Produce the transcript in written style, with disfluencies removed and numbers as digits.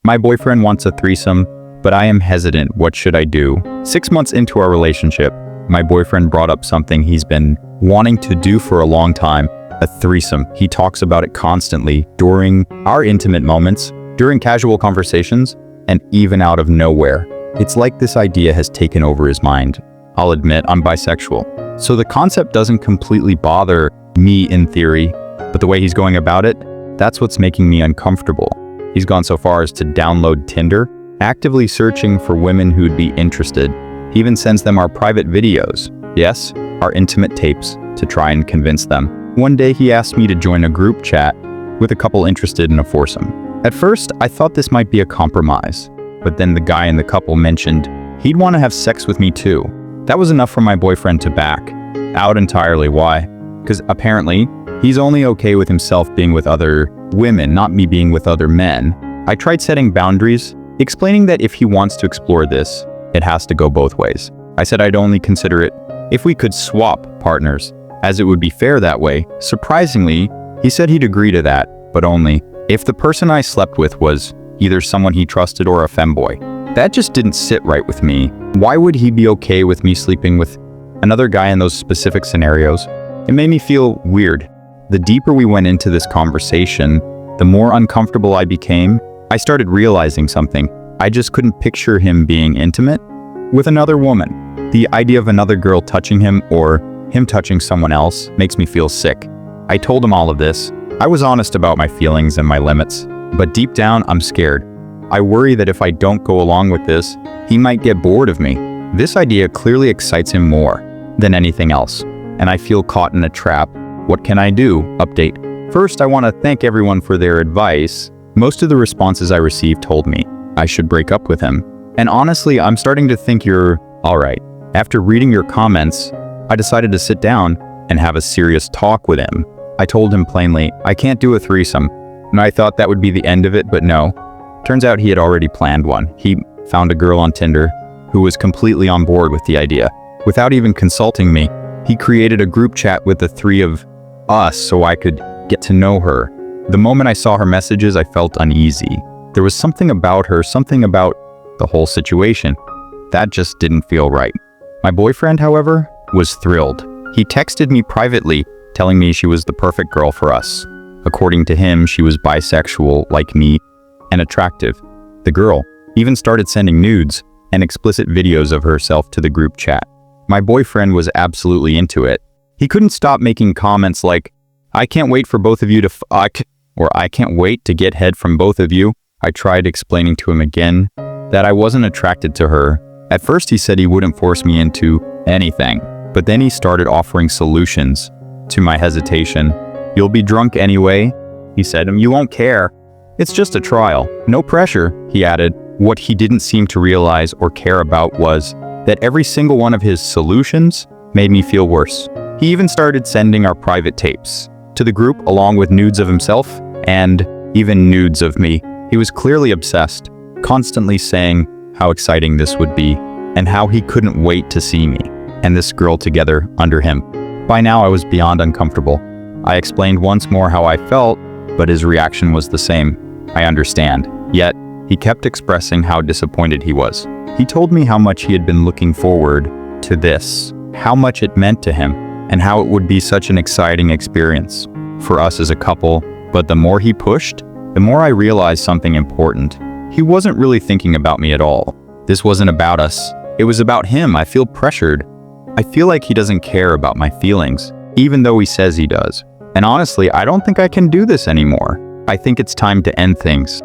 My boyfriend wants a threesome, but I am hesitant. What should I do? 6 months into our relationship, my boyfriend brought up something he's been wanting to do for a long time, a threesome. He talks about it constantly during our intimate moments, during casual conversations, and even out of nowhere. It's like this idea has taken over his mind. I'll admit I'm bisexual, so the concept doesn't completely bother me in theory, but the way he's going about it, that's what's making me uncomfortable. He's gone so far as to download Tinder, actively searching for women who'd be interested. He even sends them our private videos, yes, our intimate tapes, to try and convince them. One day he asked me to join a group chat with a couple interested in a foursome. At first, I thought this might be a compromise, but then the guy in the couple mentioned he'd want to have sex with me too. That was enough for my boyfriend to back out entirely. Why? Because apparently, he's only okay with himself being with other women, not me being with other men. I tried setting boundaries, explaining that if he wants to explore this, it has to go both ways. I said I'd only consider it if we could swap partners, as it would be fair that way. Surprisingly, he said he'd agree to that, but only if the person I slept with was either someone he trusted or a femboy. That just didn't sit right with me. Why would he be okay with me sleeping with another guy in those specific scenarios? It made me feel weird. The deeper we went into this conversation, the more uncomfortable I became. I started realizing something. I just couldn't picture him being intimate with another woman. The idea of another girl touching him or him touching someone else makes me feel sick. I told him all of this. I was honest about my feelings and my limits, but deep down, I'm scared. I worry that if I don't go along with this, he might get bored of me. This idea clearly excites him more than anything else, and I feel caught in a trap. What can I do? Update. First, I want to thank everyone for their advice. Most of the responses I received told me I should break up with him. And honestly, I'm starting to think you're all right. After reading your comments, I decided to sit down and have a serious talk with him. I told him plainly, I can't do a threesome. And I thought that would be the end of it, but no. Turns out he had already planned one. He found a girl on Tinder who was completely on board with the idea. Without even consulting me, he created a group chat with the three of us so I could get to know her. The moment I saw her messages, I felt uneasy. There was something about her, something about the whole situation. That just didn't feel right. My boyfriend, however, was thrilled. He texted me privately, telling me she was the perfect girl for us. According to him, she was bisexual like me and attractive. The girl even started sending nudes and explicit videos of herself to the group chat. My boyfriend was absolutely into it. He couldn't stop making comments like, I can't wait for both of you to fuck, or I can't wait to get head from both of you. I tried explaining to him again that I wasn't attracted to her. At first he said he wouldn't force me into anything, but then he started offering solutions to my hesitation. You'll be drunk anyway, he said, and you won't care. It's just a trial. No pressure, he added. What he didn't seem to realize or care about was that every single one of his solutions made me feel worse. He even started sending our private tapes to the group along with nudes of himself and even nudes of me. He was clearly obsessed, constantly saying how exciting this would be and how he couldn't wait to see me and this girl together under him. By now I was beyond uncomfortable. I explained once more how I felt, but his reaction was the same. I understand. Yet, he kept expressing how disappointed he was. He told me how much he had been looking forward to this, how much it meant to him, and how it would be such an exciting experience for us as a couple. But the more he pushed, the more I realized something important. He wasn't really thinking about me at all. This wasn't about us. It was about him. I feel pressured. I feel like he doesn't care about my feelings, even though he says he does. And honestly, I don't think I can do this anymore. I think it's time to end things.